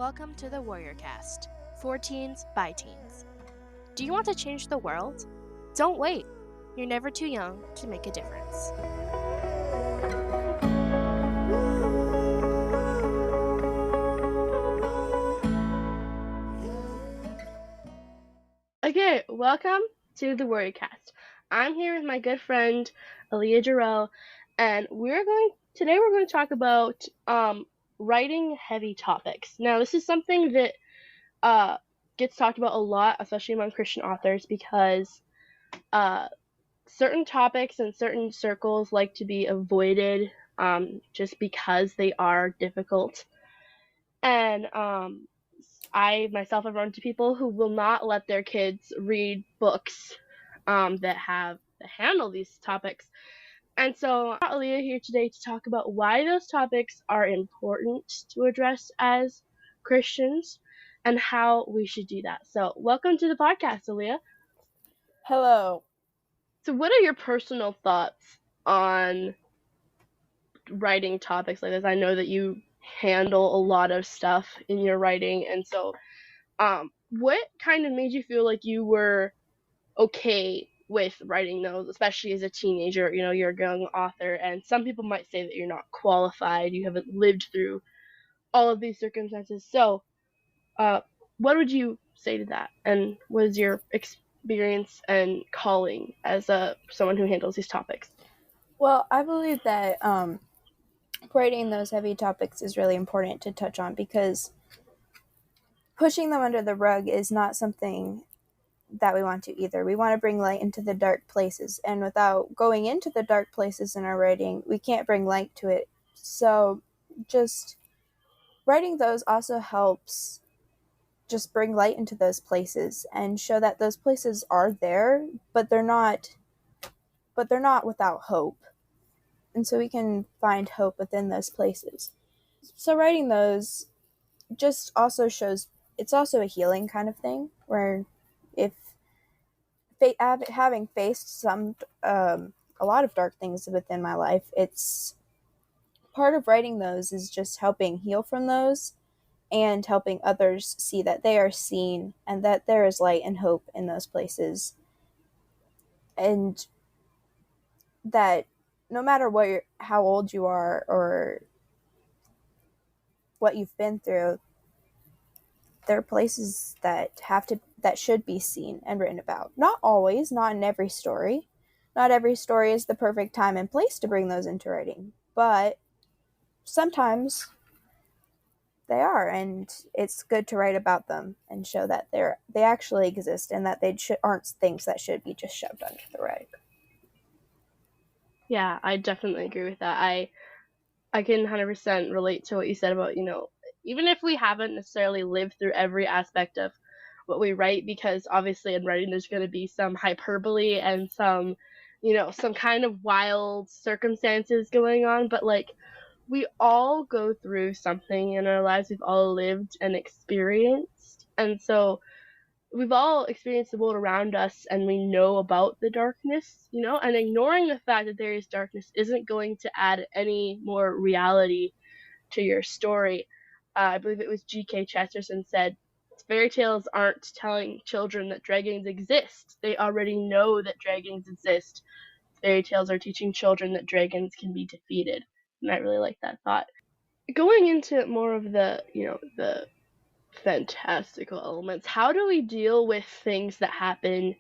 Welcome to the Warrior Cast, for teens by teens. Do you want to change the world? Don't wait. You're never too young to make a difference. Okay, welcome to the Warrior Cast. I'm here with my good friend Aliya Gerow, and today we're going to talk about writing heavy topics. Now, this is something that gets talked about a lot, especially among Christian authors, because certain topics and certain circles like to be avoided just because they are difficult. And I myself have run into people who will not let their kids read books that handle these topics. And so I got Aliya here today to talk about why those topics are important to address as Christians and how we should do that. So welcome to the podcast, Aliya. Hello. So what are your personal thoughts on writing topics like this? I know that you handle a lot of stuff in your writing, and so what kind of made you feel like you were okay with writing those, especially as a teenager? You know, you're a young author, and some people might say that you're not qualified, you haven't lived through all of these circumstances. So what would you say to that, and what is your experience and calling as someone who handles these topics? Well, I believe that writing those heavy topics is really important to touch on, because pushing them under the rug is not something that we want to either. We want to bring light into the dark places, and without going into the dark places in our writing, we can't bring light to it. So just writing those also helps just bring light into those places and show that those places are there, but they're not without hope. And so we can find hope within those places. So writing those just also shows, it's also a healing kind of thing, where if having faced a lot of dark things within my life, it's part of writing those is just helping heal from those and helping others see that they are seen and that there is light and hope in those places, and that no matter how old you are or what you've been through, there are places that should be seen and written about. Not always, not in every story. Not every story is the perfect time and place to bring those into writing, but sometimes they are, and it's good to write about them and show that they actually exist and that they aren't things that should be just shoved under the rug. Yeah, I definitely agree with that. I can 100% relate to what you said about, even if we haven't necessarily lived through every aspect of what we write, because obviously in writing there's going to be some hyperbole and some kind of wild circumstances going on, but like we all go through something in our lives. We've all lived and experienced, and so we've all experienced the world around us, and we know about the darkness, and ignoring the fact that there is darkness isn't going to add any more reality to your story. I believe it was G.K. Chesterton said, fairy tales aren't telling children that dragons exist. They already know that dragons exist. Fairy tales are teaching children that dragons can be defeated. And I really like that thought. Going into more of the fantastical elements, how do we deal with things that happen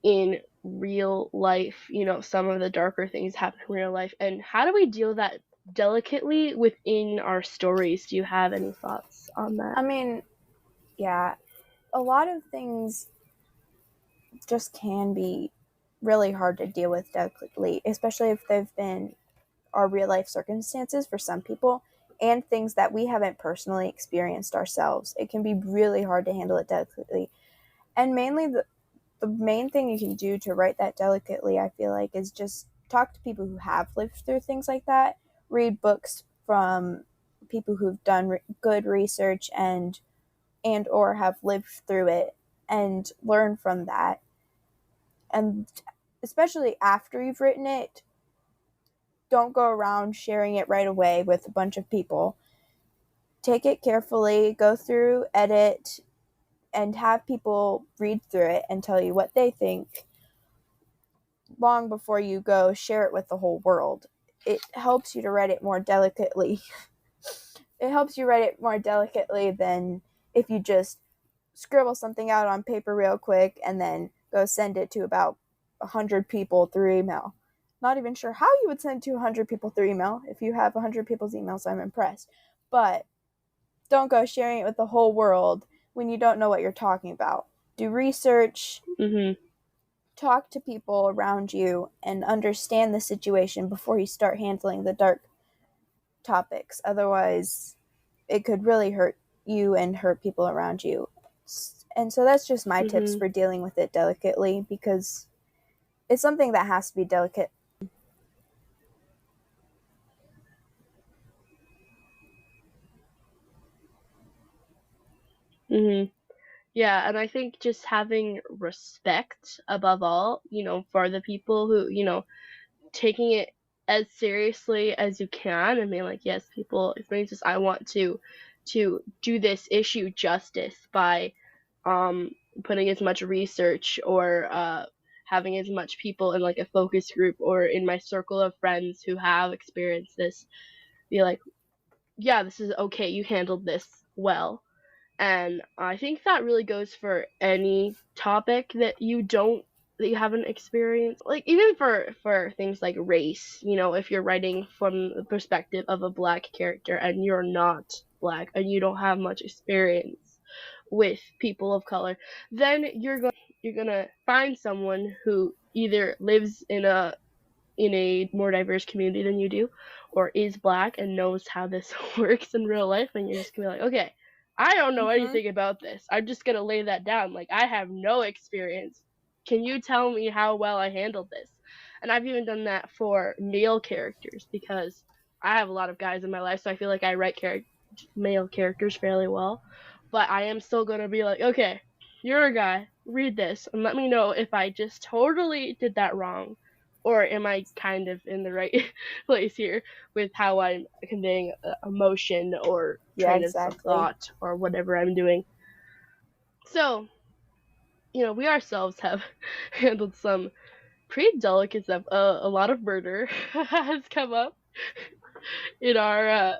in real life? Some of the darker things happen in real life, and how do we deal with that delicately within our stories? Do you have any thoughts on that? I mean, yeah, a lot of things just can be really hard to deal with delicately, especially if they've been our real life circumstances for some people, and things that we haven't personally experienced ourselves. It can be really hard to handle it delicately. And mainly the main thing you can do to write that delicately, I feel like, is just talk to people who have lived through things like that, read books from people who've done good research and or have lived through it, and learn from that. And especially after you've written it, don't go around sharing it right away with a bunch of people. take it carefully, go through, edit, and have people read through it and tell you what they think long before you go share it with the whole world. It helps you to write it more delicately. It helps you write it more delicately than if you just scribble something out on paper real quick and then go send it to about 100 people through email. Not even sure how you would send it to 100 people through email. If you have 100 people's emails, I'm impressed. But don't go sharing it with the whole world when you don't know what you're talking about. Do research, talk to people around you, and understand the situation before you start handling the dark topics. Otherwise, it could really hurt you and hurt people around you. And so that's just my tips for dealing with it delicately, because it's something that has to be delicate. Yeah, and I think just having respect above all, for the people who, taking it as seriously as you can and being like, yes, people, for instance, I want to do this issue justice by um putting as much research or having as much people in like a focus group or in my circle of friends who have experienced this be like, yeah, this is okay, you handled this well. And I think that really goes for any topic that you haven't experienced. Like even for things like race, if you're writing from the perspective of a black character and you're not black and you don't have much experience with people of color, then you're going to find someone who either lives in a more diverse community than you do, or is black and knows how this works in real life, and you're just gonna be like, okay, I don't know anything about this. I'm just gonna lay that down. Like, I have no experience. Can you tell me how well I handled this? And I've even done that for male characters because I have a lot of guys in my life, so I feel like I write male characters fairly well. But I am still gonna be like, okay, you're a guy, read this, and let me know if I just totally did that wrong or am I kind of in the right place here with how I'm conveying emotion or train of thought or whatever I'm doing? So, we ourselves have handled some pretty delicate stuff. A lot of murder has come up in our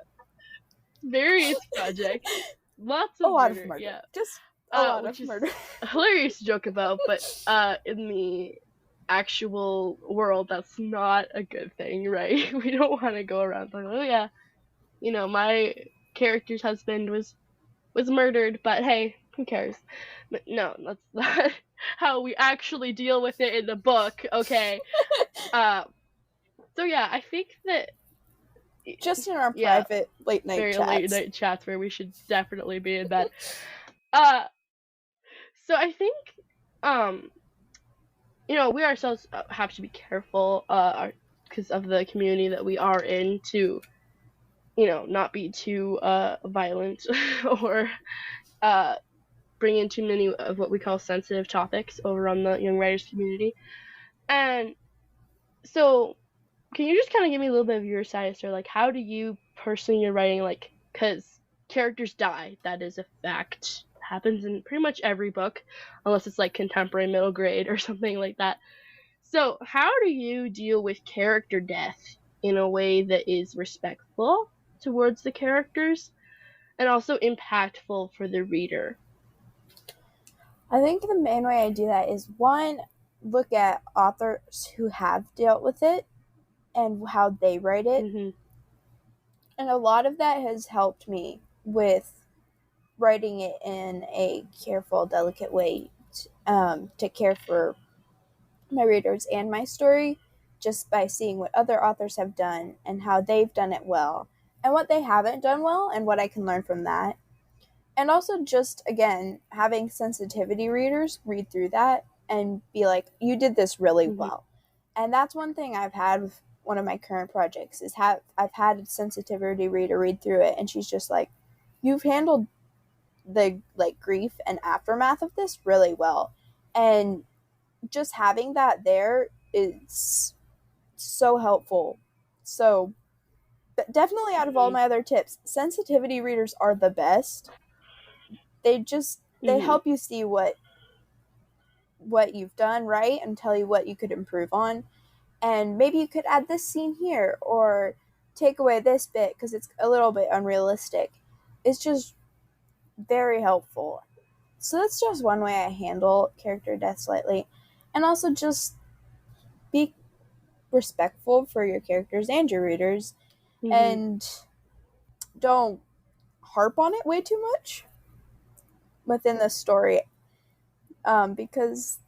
various projects. Lots of murder, yeah. Just a lot which of murder. Is hilarious to joke about, but in the actual world, that's not a good thing, right? We don't want to go around like, oh yeah, my character's husband was murdered, but hey, who cares? But no, that's not how we actually deal with it in the book. Okay. So yeah, I think that just in our private late night very chats. late night chats where we should definitely be in bed. So I think we ourselves have to be careful because of the community that we are in to not be too violent or bring in too many of what we call sensitive topics over on the young writers community. And so can you just kind of give me a little bit of your side as to like how do you personally your writing, like, because characters die, that is a fact, happens in pretty much every book unless it's like contemporary middle grade or something like that. So how do you deal with character death in a way that is respectful towards the characters and also impactful for the reader? I think the main way I do that is, one, look at authors who have dealt with it and how they write it. And a lot of that has helped me with writing it in a careful, delicate way to care for my readers and my story, just by seeing what other authors have done and how they've done it well and what they haven't done well and what I can learn from that. And also just, again, having sensitivity readers read through that and be like, you did this really well. And that's one thing I've had with one of my current projects is I've had a sensitivity reader read through it, and she's just like, you've handled the grief and aftermath of this really well. And just having that there is so helpful. So But definitely out of all my other tips, sensitivity readers are the best. They Mm-hmm. help you see what you've done right and tell you what you could improve on. And maybe you could add this scene here or take away this bit because it's a little bit unrealistic. It's just very helpful. So that's just one way I handle character death slightly. And also just be respectful for your characters and your readers Mm-hmm. and don't harp on it way too much within the story, because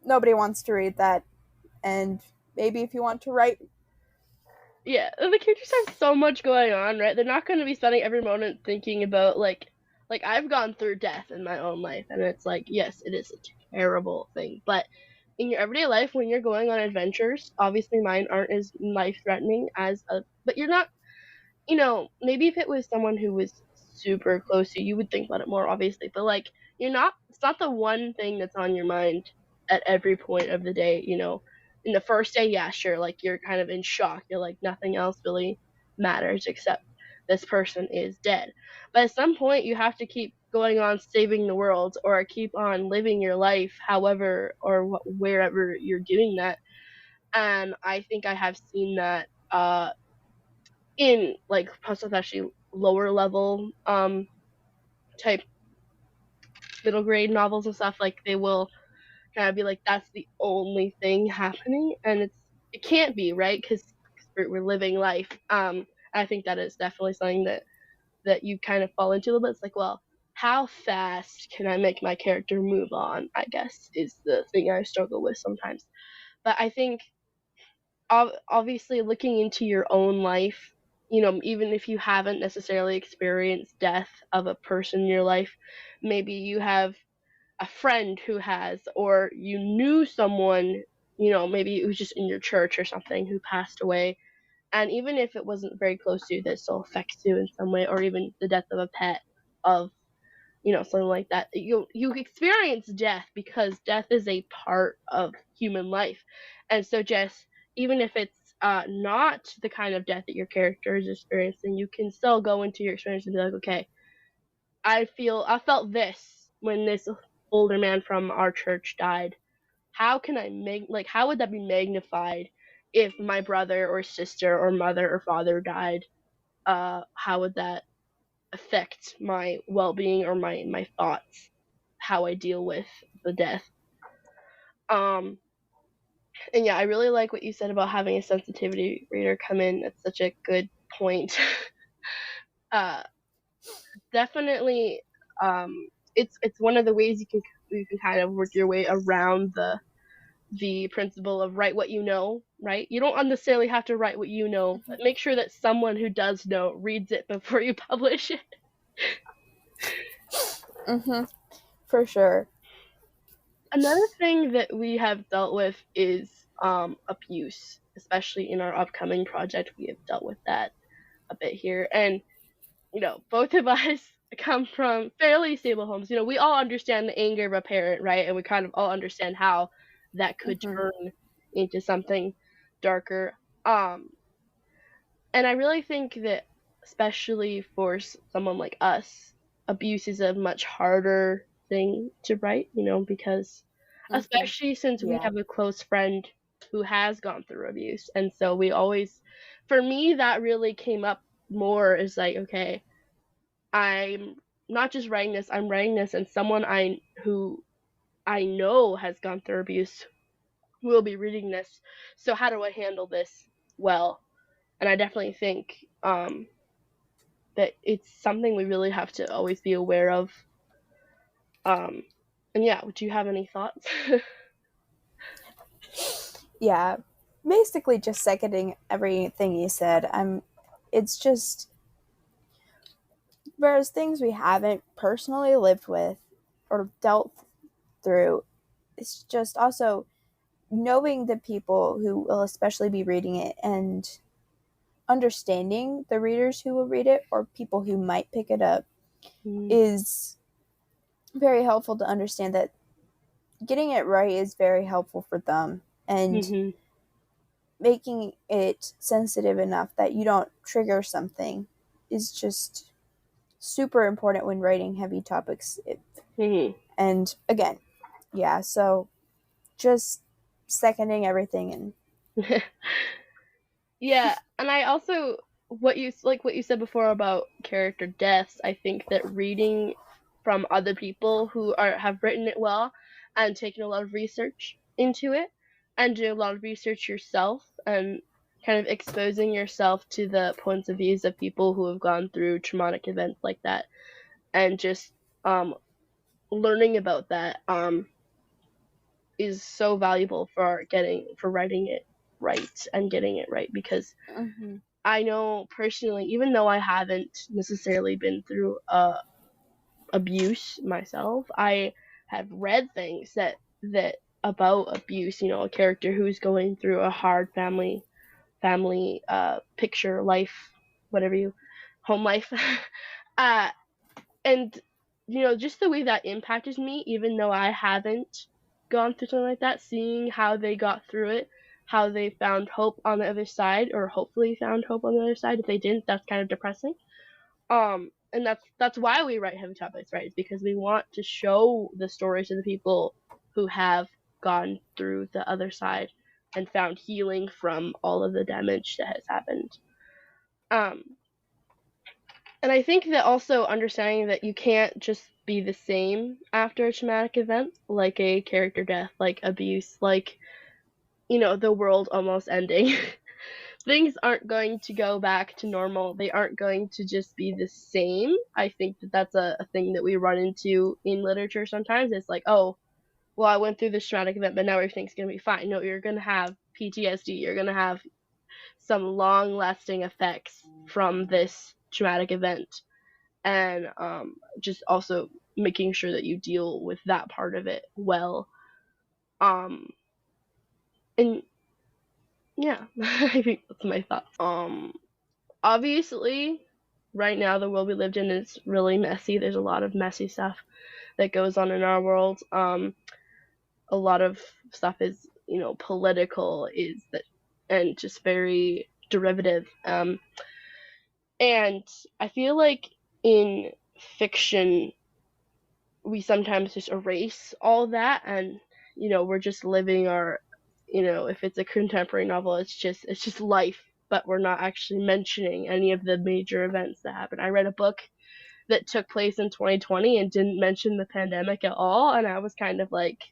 nobody wants to read that. And maybe if you want to write. Yeah, the characters have so much going on, right? They're not going to be spending every moment thinking about like I've gone through death in my own life, and it's like yes, it is a terrible thing, but in your everyday life when you're going on adventures, obviously mine aren't as life threatening as a, but you're not, maybe if it was someone who was super close to you, you would think about it more, obviously. But like, it's not the one thing that's on your mind at every point of the day. In the first day, yeah, sure, like you're kind of in shock. You're like, nothing else really matters except this person is dead. But at some point, you have to keep going on saving the world or keep on living your life, however or wherever you're doing that. And I think I have seen that in like especially lower level type middle grade novels and stuff, like they will kind of be like that's the only thing happening, and it can't be, right? Because we're living life. I think that is definitely something that you kind of fall into a little bit. It's like, well, how fast can I make my character move on, I guess, is the thing I struggle with sometimes. But I think obviously looking into your own life, even if you haven't necessarily experienced death of a person in your life, maybe you have a friend who has, or you knew someone, maybe it was just in your church or something who passed away. And even if it wasn't very close to you, that still affects you in some way, or even the death of a pet, of something like that. You experience death because death is a part of human life, and so just even if it's not the kind of death that your character is experiencing, you can still go into your experience and be like, okay, I felt this when this older man from our church died. How can I make like how would that be magnified if my brother or sister or mother or father died? How would that affect my well-being or my thoughts, how I deal with the death. um and yeah, I really like what you said about having a sensitivity reader come in. That's such a good point. uh Definitely. It's one of the ways you can kind of work your way around the principle of write what you know, right? You don't necessarily have to write what you know, but make sure that someone who does know reads it before you publish it. Mm-hmm. For sure. Another thing that we have dealt with is abuse, especially in our upcoming project. We have dealt with that a bit here. And, both of us come from fairly stable homes. We all understand the anger of a parent, right? And we kind of all understand how that could Mm-hmm. turn into something darker. Um, and I really think that, especially for someone like us, abuse is a much harder thing to write, because Mm-hmm. especially since we Yeah. have a close friend who has gone through abuse. And so we always, for me, that really came up more as like, okay, I'm not just writing this, I'm writing this, and someone who I know has gone through abuse will be reading this. So how do I handle this well? And I definitely think that it's something we really have to always be aware of. Um, and yeah, would you have any thoughts? Yeah. Basically just seconding everything you said. It's just whereas things we haven't personally lived with or dealt through, it's just also knowing the people who will especially be reading it and understanding the readers who will read it or people who might pick it up Mm, is very helpful to understand that getting it right is very helpful for them. And mhm. making it sensitive enough that you don't trigger something is just super important when writing heavy topics. Mm-hmm. And again, yeah, so just seconding everything. And Yeah, and I also what you said before about character deaths, I think that reading from other people who are have written it well and taken a lot of research into it and doing a lot of research yourself and kind of exposing yourself to the points of views of people who have gone through traumatic events like that and just um learning about that is so valuable for writing it right and getting it right because mm-hmm. I know personally, even though I haven't necessarily been through abuse myself, I have read things that about abuse. You know, a character who's going through a hard family picture life, whatever you home life, uh, and you know just the way that impacted me, even though I haven't gone through something like that, seeing how they got through it, how they found hope on the other side, or hopefully found hope on the other side. If they didn't, that's kind of depressing. And that's why we write heavy topics, right? It's because we want to show the stories of the people who have gone through the other side and found healing from all of the damage that has happened. um and I think that also understanding that you can't just be the same after a traumatic event, like a character death, like abuse, like, you know, the world almost ending. Things aren't going to go back to normal. They aren't going to just be the same. I think that that's a thing that we run into in literature sometimes. It's like, oh, well, I went through this traumatic event, but now everything's going to be fine. No, you're going to have PTSD. You're going to have some long lasting effects from this traumatic event and just also making sure that you deal with that part of it well. Um, and yeah, I think that's my thoughts. Obviously, right now the world we lived in is really messy. There's a lot of messy stuff that goes on in our world. A lot of stuff is, you know, political, is that, and just very derivative. And I feel like in fiction we sometimes just erase all that and you know we're just living our, you know, if it's a contemporary novel it's just life, but we're not actually mentioning any of the major events that happened. I read a book that took place in 2020 and didn't mention the pandemic at all, and I was kind of like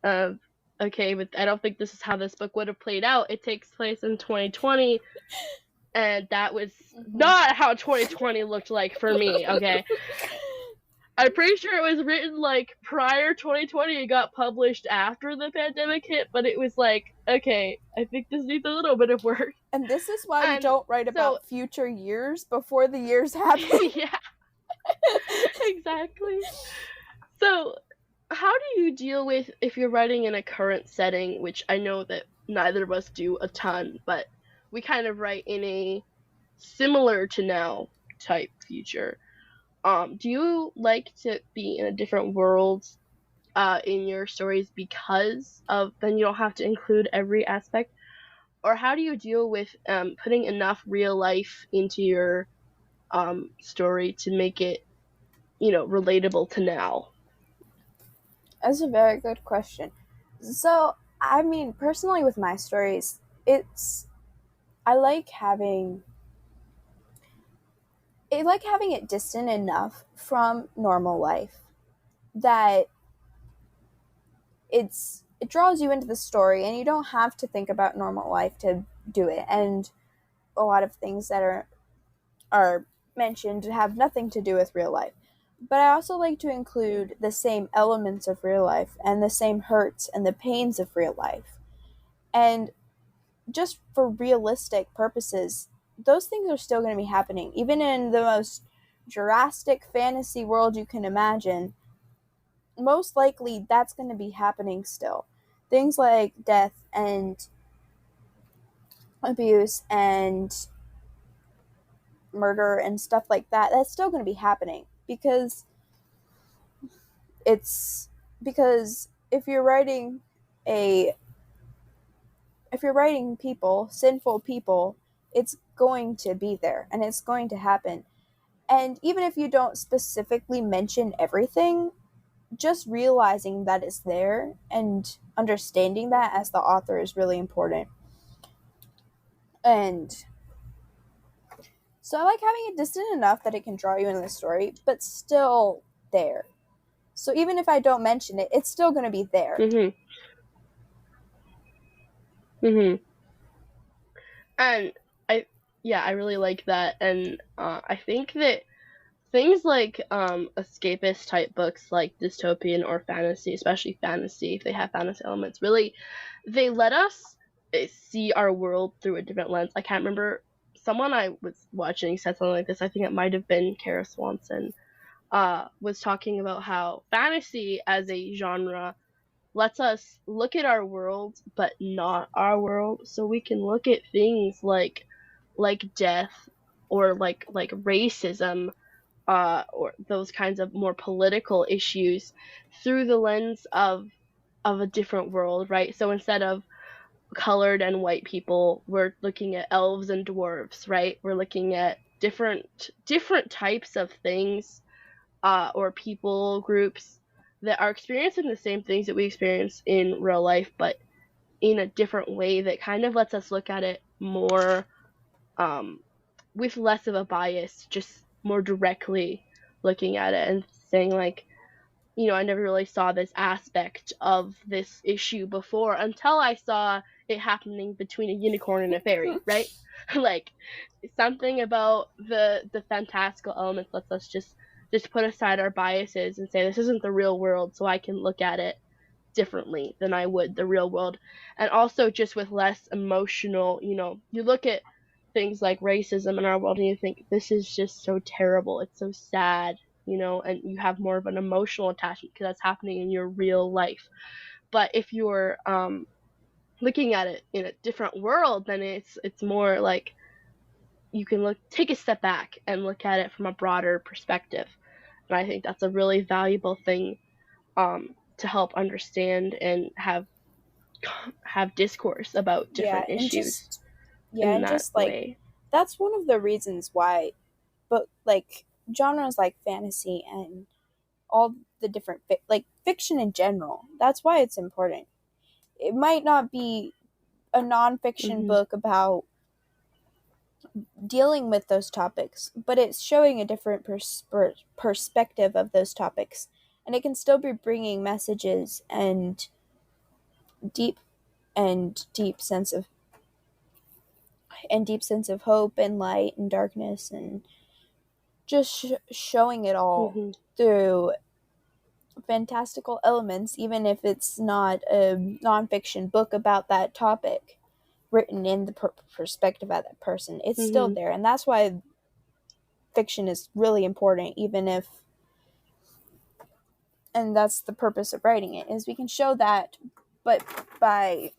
uh, okay, but I don't think this is how this book would have played out. It takes place in 2020 and that was mm-hmm. not how 2020 looked like for me, okay? I'm pretty sure it was written like prior 2020. It got published after the pandemic hit, but it was like, okay, I think this needs a little bit of work. And this is why we And don't write so, about future years before the years happen. yeah, exactly. So, how do you deal with if you're writing in a current setting, which I know that neither of us do a ton, but we kind of write in a similar to now type future. Do you like to be in a different world in your stories because of then you don't have to include every aspect, or how do you deal with putting enough real life into your story to make it, you know, relatable to now? That's a very good question. So, I mean, personally, with my stories, it's I like having it distant enough from normal life that it draws you into the story, and you don't have to think about normal life to do it. And a lot of things that are mentioned have nothing to do with real life. But I also like to include the same elements of real life and the same hurts and the pains of real life. And just for realistic purposes, those things are still going to be happening. Even in the most drastic fantasy world you can imagine, most likely that's going to be happening still. Things like death and abuse and murder and stuff like that, that's still going to be happening because if you're writing a if you're writing people, sinful people, it's going to be there and it's going to happen. And even if you don't specifically mention everything, just realizing that it's there and understanding that as the author is really important. And so I like having it distant enough that it can draw you into the story, but still there. So even if I don't mention it, it's still going to be there. Mhm. Mhm. And I really like that, and I think that things like escapist type books like dystopian or fantasy, especially fantasy, if they have fantasy elements, really they let us see our world through a different lens. I can't remember, someone I was watching said something like this. I think it might have been Kara Swanson. Was talking about how fantasy as a genre lets us look at our world but not our world, so we can look at things like death or like racism, or those kinds of more political issues through the lens of a different world, right? So instead of colored and white people, we're looking at elves and dwarves, right? We're looking at different types of things, or people groups that are experiencing the same things that we experience in real life, but in a different way that kind of lets us look at it more, um, with less of a bias, just more directly looking at it and saying like, I never really saw this aspect of this issue before until I saw it happening between a unicorn and a fairy, right? Like something about the fantastical elements lets us just put aside our biases and say this isn't the real world, so I can look at it differently than I would the real world. And also just with less emotional, you look at things like racism in our world and you think this is just so terrible, it's so sad, and you have more of an emotional attachment because that's happening in your real life. But if you're looking at it in a different world, then it's more like you can take a step back and look at it from a broader perspective. And I think that's a really valuable thing, to help understand and have discourse about Yeah, different issues in and that just like way. that's one of the reasons why, but like genres like fantasy and all the different like fiction in general, that's why it's important. It might not be a nonfiction Mhm. book about dealing with those topics, but it's showing a different perspective of those topics, and it can still be bringing messages and deep deep sense of hope and light and darkness, and just showing it all Mhm. through fantastical elements, even if it's not a nonfiction book about that topic written in the perspective of that person. It's still Mhm. there, and that's why fiction is really important, even if, and that's the purpose of writing it, is we can show that, but by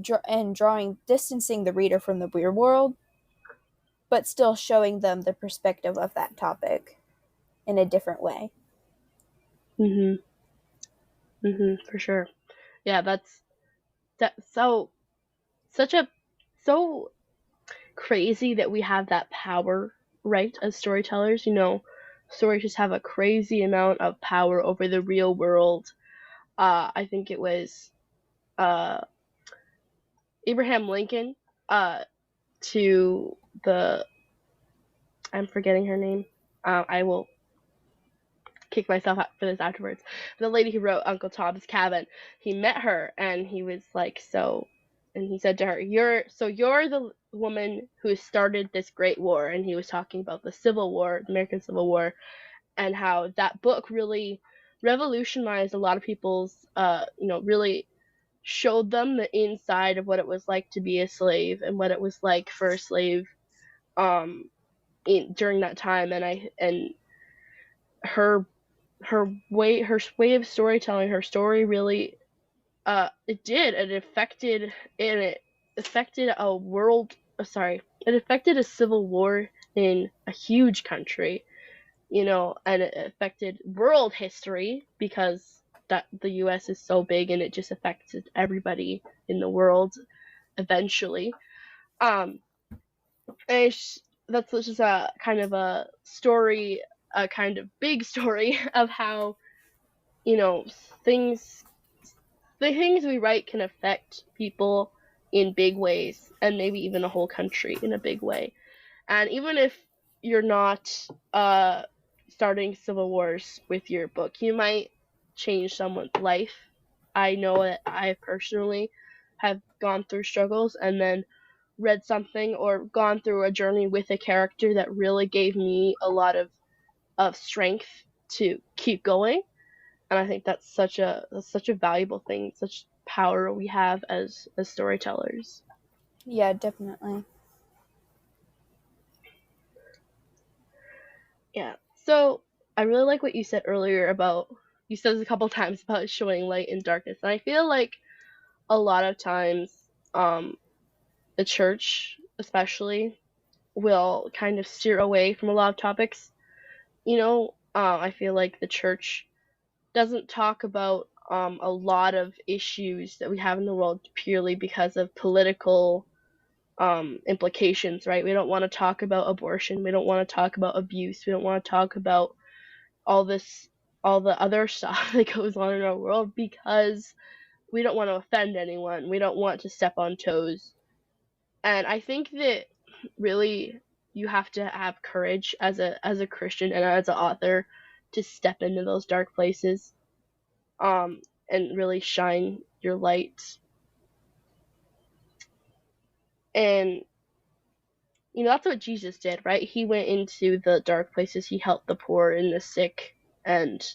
drawing, distancing the reader from the weird world, but still showing them the perspective of that topic in a different way. Mhm. Mhm. For sure. Yeah, that so such a so crazy that we have that power, right? As storytellers, stories just have a crazy amount of power over the real world. I think it was uh Abraham Lincoln, to the I'm forgetting her name. I will kick myself out for this afterwards. The lady who wrote Uncle Tom's Cabin, he met her and he was like, and he said to her, you're the woman who started this great war. And he was talking about the Civil War, the American Civil War, and how that book really revolutionized a lot of people's, really showed them the inside of what it was like to be a slave and what it was like for a slave, um, during that time. And her her way of storytelling, her story really, it affected a world, sorry, it affected a civil war in a huge country, and it affected world history because that the US is so big and it just affected everybody in the world. eventually. Um, and that's just a kind of a story, a kind of big story of how, you know, things the things we write can affect people in big ways, and maybe even a whole country in a big way. And even if you're not starting civil wars with your book, you might change someone's life. I know that I personally have gone through struggles and then read something or gone through a journey with a character that really gave me a lot of strength to keep going. And I think that's such a valuable thing, such power we have as storytellers. Yeah, definitely. Yeah. So I really like what you said earlier about you said this a couple times about showing light in darkness. And I feel like a lot of times um the church especially will kind of steer away from a lot of topics. I feel like the church doesn't talk about a lot of issues that we have in the world purely because of political implications, right? We don't want to talk about abortion. We don't want to talk about abuse. We don't want to talk about all this, all the other stuff that goes on in our world because we don't want to offend anyone. We don't want to step on toes. And I think that really you have to have courage as a Christian and as an author to step into those dark places and really shine your light. And that's what Jesus did, right? He went into the dark places. He helped the poor and the sick, and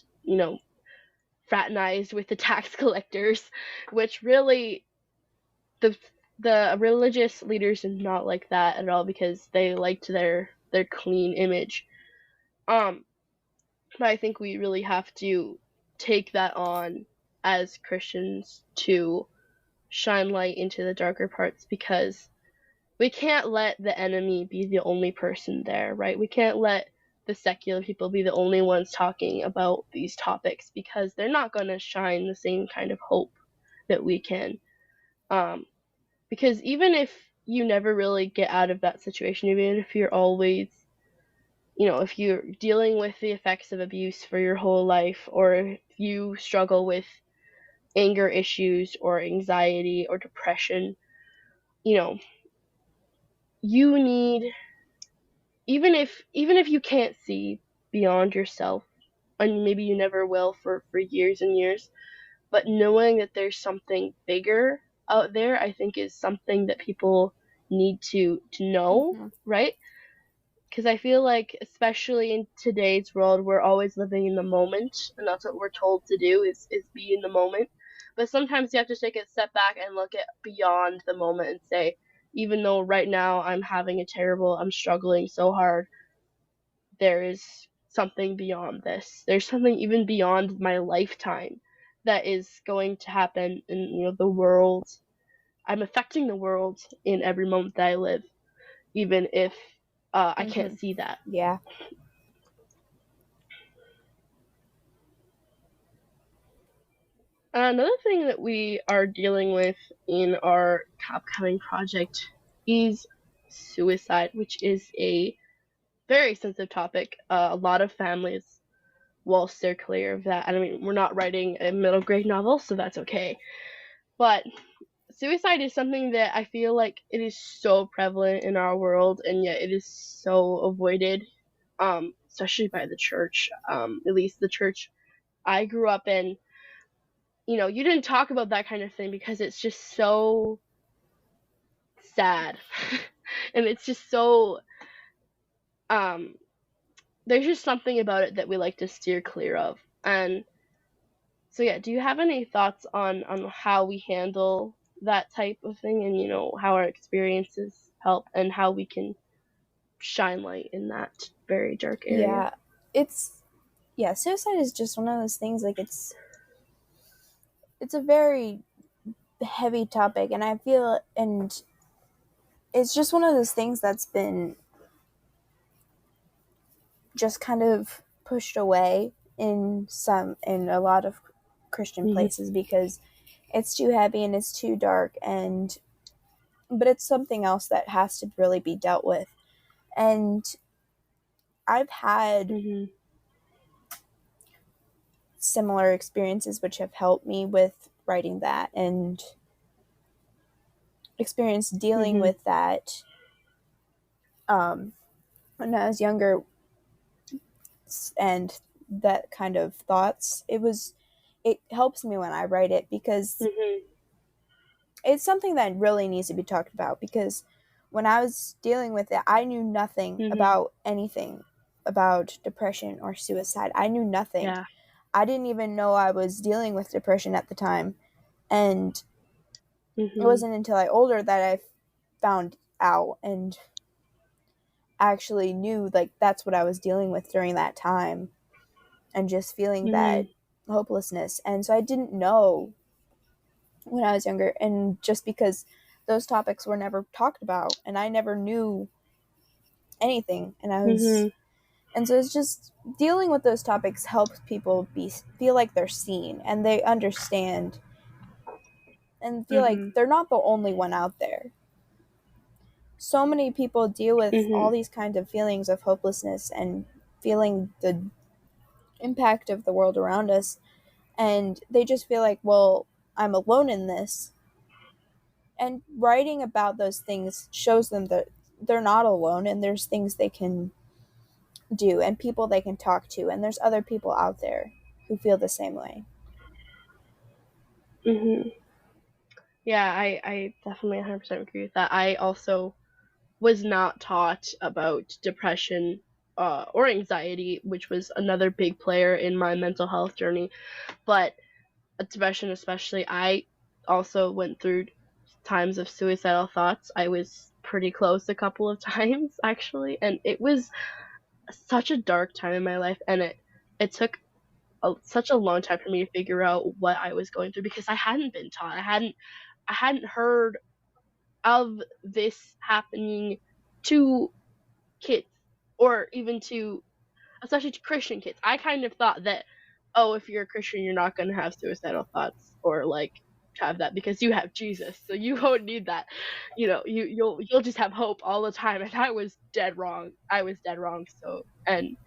fraternized with the tax collectors, which really the the religious leaders did not like that at all because they liked their clean image. Um, but I think we really have to take that on as Christians to shine light into the darker parts because we can't let the enemy be the only person there, right? We can't let the secular people be the only ones talking about these topics because they're not going to shine the same kind of hope that we can. Um, because even if you never really get out of that situation, even if you're always, if you're dealing with the effects of abuse for your whole life, or if you struggle with anger issues or anxiety or depression, you know, you need even if you can't see beyond yourself, and maybe you never will for years and years, but knowing that there's something bigger out there, I think is something that people need to know, Mm-hmm. right? Because I feel like especially in today's world we're always living in the moment, and that's what we're told to do is be in the moment. But sometimes you have to take a step back and look at beyond the moment and say, even though right now I'm struggling so hard, there is something beyond this. There's something even beyond my lifetime that is going to happen in the world. I'm affecting the world in every moment that I live, even if I can't Mm-hmm. see that. Yeah. Another thing that we are dealing with in our upcoming project is suicide, which is a very sensitive topic. A lot of families will steer clear of that. I mean, we're not writing a middle grade novel, so that's okay. But suicide is something that I feel like it is so prevalent in our world, and yet it is so avoided, especially by the church. At least the church I grew up in. You didn't talk about that kind of thing because it's just so sad, and it's just so um. There's just something about it that we like to steer clear of, and so yeah. Do you have any thoughts on how we handle that type of thing, and how our experiences help, and how we can shine light in that very dark area? Yeah. It's yeah, suicide is just one of those things, like it's a very heavy topic, and I feel, and it's just one of those things that's been just kind of pushed away in a lot of Christian Mm-hmm. places because it's too heavy and it's too dark, and but it's something else that has to really be dealt with. And I've had Mhm. similar experiences which have helped me with writing that, and experience dealing Mhm. with that when I was younger, and that kind of thoughts. It helps me when I write it, because Mhm. it's something that really needs to be talked about, because when I was dealing with it, I knew nothing Mhm. about anything about depression or suicide. I knew nothing. Yeah. I didn't even know I was dealing with depression at the time. And it Mhm. wasn't until I older that I found out and actually knew, like, that's what I was dealing with during that time, and just feeling that Mhm. hopelessness. And so I didn't know when I was younger, and just because those topics were never talked about and I never knew anything, Mhm. and so it's just dealing with those topics helps people feel like they're seen and they understand, and feel like Mhm. they're not the only one out there. So many people deal with all Mhm. these kinds of feelings of hopelessness and feeling the impact of the world around us, and they just feel like, well, I'm alone in this. And writing about those things shows them that they're not alone, and there's things they can do and people they can talk to, and there's other people out there who feel the same way. Mhm. Yeah, I definitely 100% agree with that. I also was not taught about depression or anxiety, which was another big player in my mental health journey. But depression, especially, I also went through times of suicidal thoughts. I was pretty close a couple of times, actually, and it was such a dark time in my life, and it took such a long time for me to figure out what I was going through because I hadn't been taught. I hadn't heard of this happening to kids or even to especially to Christian kids. I kind of thought that, oh, if you're a Christian, you're not going to have suicidal thoughts or like have that because you have Jesus, so you won't need that. You'll just have hope all the time. And I was dead wrong. I was dead wrong. So and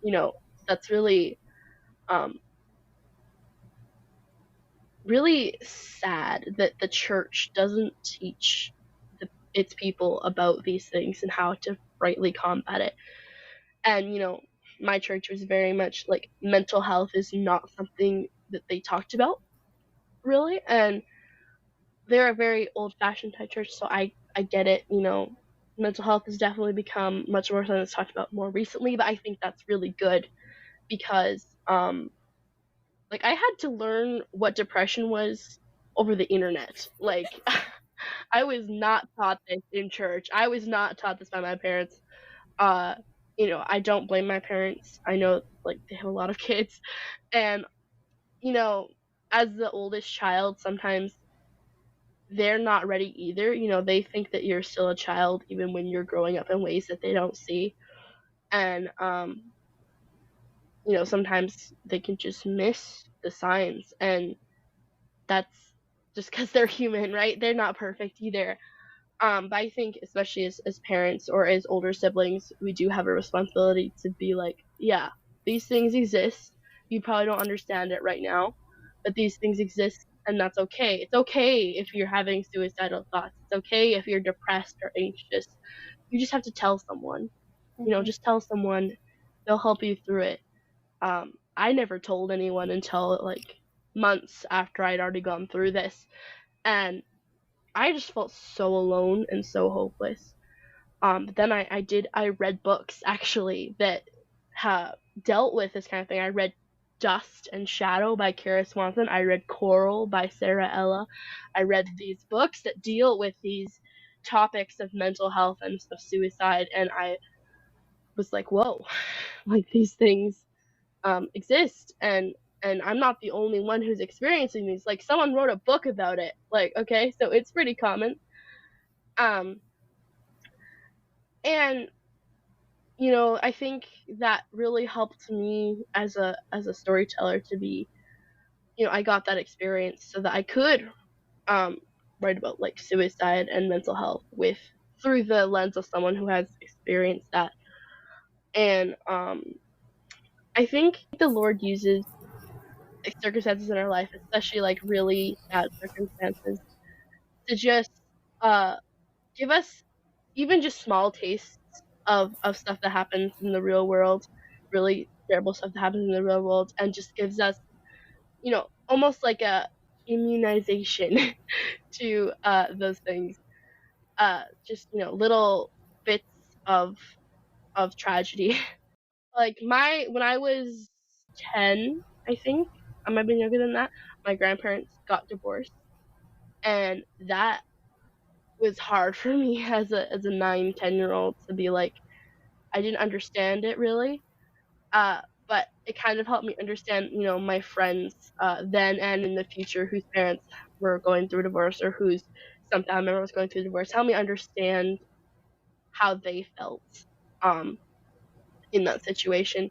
you know that's um really sad that the church doesn't teach its people about these things and how to rightly combat it. And my church was very much like mental health is not something that they talked about really, and they're a very old-fashioned type church, so I get it. Mental health has definitely become much more something that's talked about more recently, but I think that's really good because like I had to learn what depression was over the internet. Like I was not taught this in church. I was not taught this by my parents. Uh, I don't blame my parents. I know like they have a lot of kids, and you know, as the oldest child, sometimes they're not ready either. They think that you're still a child even when you're growing up in ways that they don't see, and sometimes they can just miss the signs, and that's just because they're human, right? They're not perfect either. But I think especially as parents or as older siblings, we do have a responsibility to be like, yeah, these things exist. You probably don't understand it right now, but these things exist and that's okay. It's okay if you're having suicidal thoughts. It's okay if you're depressed or anxious. You just have to tell someone. Mm-hmm. Just tell someone. They'll help you through it. I never told anyone until like months after I'd already gone through this. And I just felt so alone and so hopeless. But then I read books actually that dealt with this kind of thing. I read Dust and Shadow by Kara Swanson. I read Coral by Sarah Ella. I read these books that deal with these topics of mental health and of suicide, and I was like, whoa, like these things exist, and I'm not the only one who's experiencing these. Like someone wrote a book about it. Like okay, so it's pretty common. Um, and I think that really helped me as a storyteller to be, I got that experience so that I could um write about like suicide and mental health with through the lens of someone who has experienced that. And I think the Lord uses like circumstances in our life, especially like really bad circumstances, to just uh give us even just small tastes of stuff that happens in the real world, really terrible stuff that happens in the real world, and just gives us, almost like a immunization to those things. Just little bits of of tragedy. Like when I was 10, I think I might have been younger than that. My grandparents got divorced, and that was hard for me as a 9, 10 year old to be like, I didn't understand it really. But it kind of helped me understand, my friends then and in the future whose parents were going through divorce or whose some family member was going through divorce. Help me understand how they felt um, in that situation.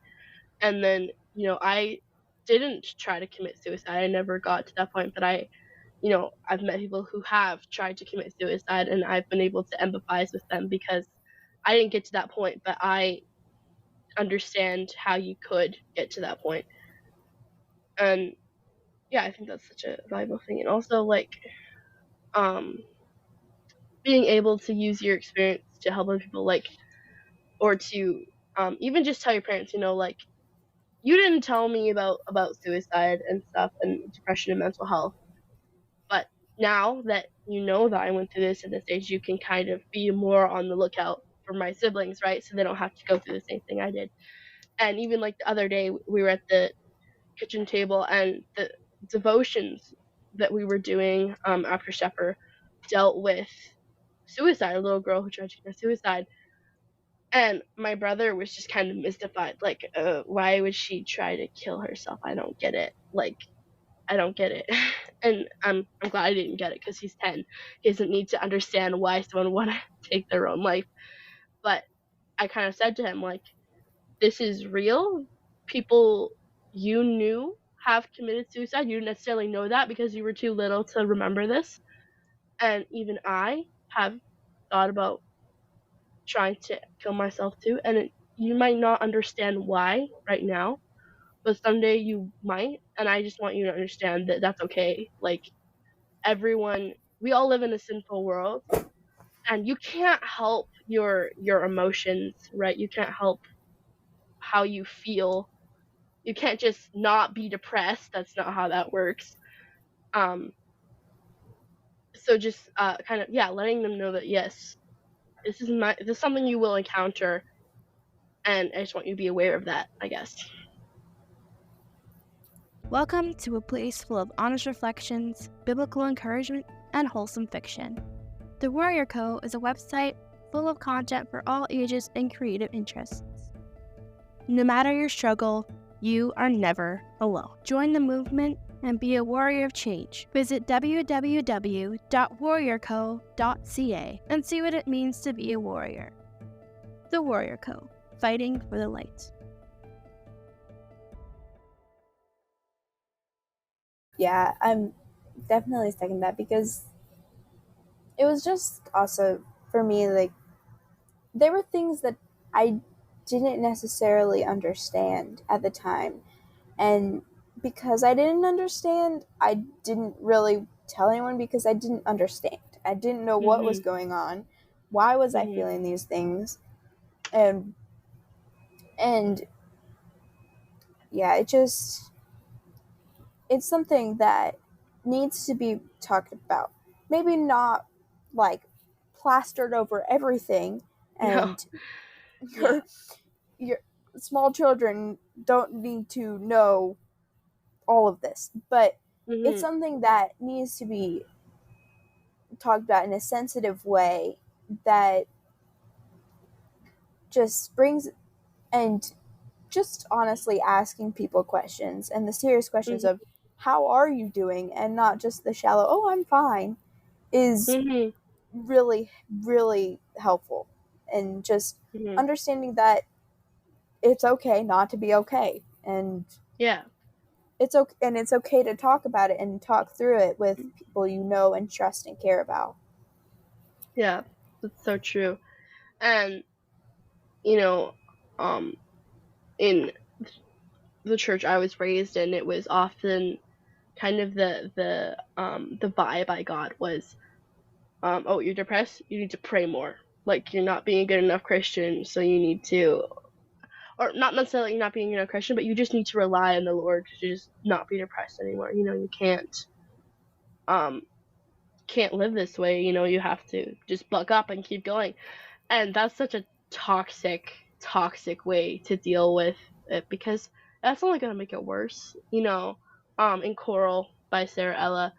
And then, I didn't try to commit suicide. I never got to that point, but I've met people who have tried to commit suicide, and I've been able to empathize with them because I didn't get to that point, but I understand how you could get to that point. And yeah, I think that's such a valuable thing. And also like um being able to use your experience to help other people, like, or to even just tell your parents, like, you didn't tell me about suicide and stuff and depression and mental health, but now that you know that I went through this at this age, you can kind of be more on the lookout for my siblings, right? So they don't have to go through the same thing I did. And even like the other day, we were at the kitchen table, and the devotions that we were doing after supper dealt with suicide, a little girl who tried to commit suicide. And my brother was just kind of mystified, like, why would she try to kill herself? I don't get it. Like, I don't get it. And I'm glad I didn't get it because he's 10. He doesn't need to understand why someone would want to take their own life. But I kind of said to him, like, this is real. People you knew have committed suicide. You didn't necessarily know that because you were too little to remember this. And even I have thought about trying to kill myself too. And you might not understand why right now, but someday you might. And I just want you to understand that that's okay. Like, everyone, we all live in a sinful world, and you can't help your emotions, right? You can't help how you feel. You can't just not be depressed. That's not how that works. Um, so just kind of, yeah, letting them know that yes, this is something you will encounter, and I just want you to be aware of that, I guess. Welcome to a place full of honest reflections, biblical encouragement, and wholesome fiction. The Warrior Co. is a website full of content for all ages and creative interests. No matter your struggle, you are never alone. Join the movement and be a warrior of change. Visit www.warriorco.ca and see what it means to be a warrior. The Warrior Co., fighting for the light. Yeah, I'm definitely second that because it was just also for me like there were things that I didn't necessarily understand at the time, and because I didn't understand, I didn't really tell anyone because I didn't understand. I didn't know what was Mhm. going on. Why was I Mhm. feeling these things? And and yeah, it's something that needs to be talked about. Maybe not like plastered over everything, No. and Yeah. your small children don't need to know all of this, but it's Mhm. something that needs to be talked about in a sensitive way that just brings and just honestly asking people questions and the serious questions Mhm. of how are you doing and not just the shallow oh I'm fine is Mhm. really really helpful, and just Mhm. understanding that it's okay not to be okay, and Yeah. it's okay, and it's okay to talk about it and talk through it with people you know and trust and care about. Yeah, that's so true. And you know, in the church I was raised in, it was often kind of the vibe I got was, oh, you're depressed, you need to pray more. Like you're not being a good enough Christian, so you need to, or not necessarily you're not being a good enough Christian, but you just need to rely on the Lord to just not be depressed anymore. You um can't live this way. You have to just buck up and keep going. And that's such a toxic way to deal with it, because that's only going to make it worse. In Coral by Sarah Ella,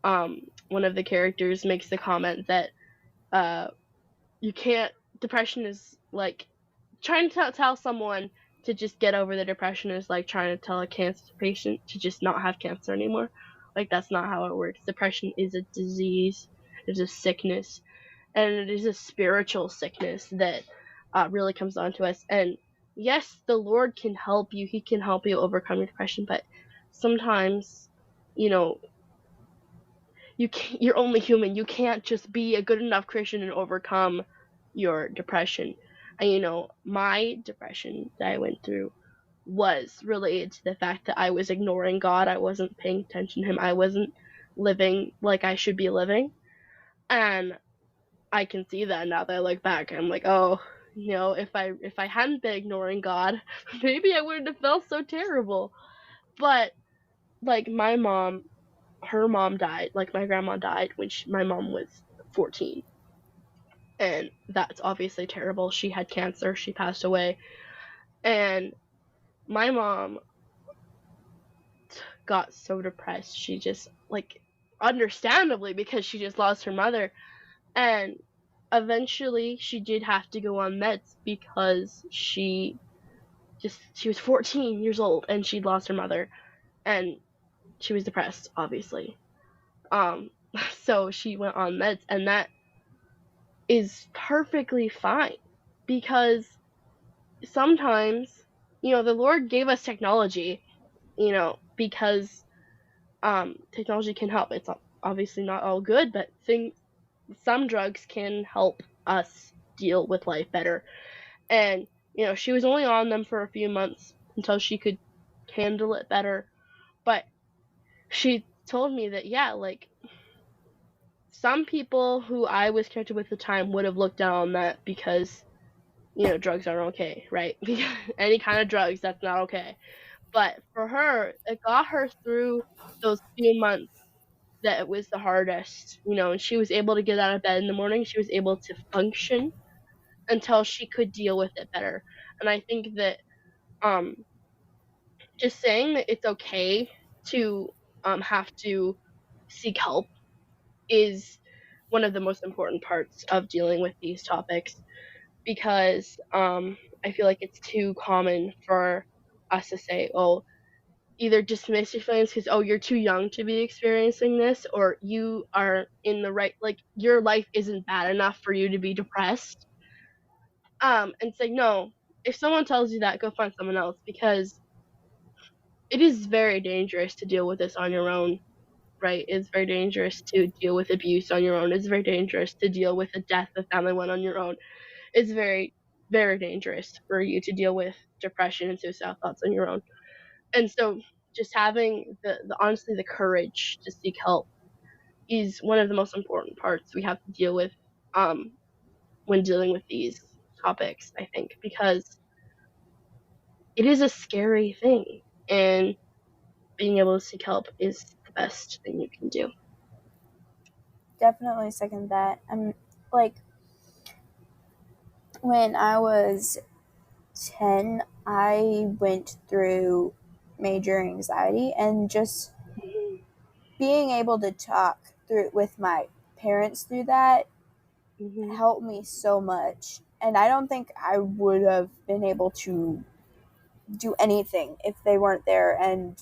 one of the characters makes the comment that uh you can't depression is like trying to tell someone to just get over the depression is like trying to tell a cancer patient to just not have cancer anymore. Like that's not how it works. Depression is a disease, it's a sickness, and it is a spiritual sickness that really comes on to us. And yes, the Lord can help you. He can help you overcome your depression, but sometimes, you know, you're only human. You can't just be a good enough Christian and overcome your depression. And my depression that I went through was related to the fact that I was ignoring God. I wasn't paying attention to Him. I wasn't living like I should be living. And I can see that now that I look back. I'm like, oh, if I hadn't been ignoring God, maybe I wouldn't have felt so terrible. But like her mom died. Like my grandma died when my mom was 14, and that's obviously terrible. She had cancer. She passed away, and my mom got so depressed. She just understandably, because she just lost her mother, and eventually she did have to go on meds because she was 14 years old and she'd lost her mother, and she was depressed, obviously. um so she went on meds, and that is perfectly fine, because sometimes the Lord gave us technology, because technology can help. It's obviously not all good, but some drugs can help us deal with life better. And she was only on them for a few months until she could handle it better. But she told me that, yeah, like some people who I was connected with at the time would have looked down on that because drugs aren't okay, right? Any kind of drugs, that's not okay. But for her, it got her through those few months that it was the hardest, and she was able to get out of bed in the morning. She was able to function until she could deal with it better. And I think that um just saying that it's okay to have to seek help is one of the most important parts of dealing with these topics, because I feel like it's too common for us to say, oh, either dismiss your feelings because, oh, you're too young to be experiencing this, or you are in the right, like your life isn't bad enough for you to be depressed. And say, no, if someone tells you that, go find someone else, because it is very dangerous to deal with this on your own, right? It's very dangerous to deal with abuse on your own. It's very dangerous to deal with the death of family one on your own. It's very, very dangerous for you to deal with depression and suicidal thoughts on your own. And so just having the honestly the courage to seek help is one of the most important parts we have to deal with when dealing with these topics, I think, because it is a scary thing, and being able to seek help is the best thing you can do. Definitely second that. I'm like, when I was 10, I went through major anxiety, and just being able to talk through with my parents through that helped me so much. And I don't think I would have been able to do anything if they weren't there. And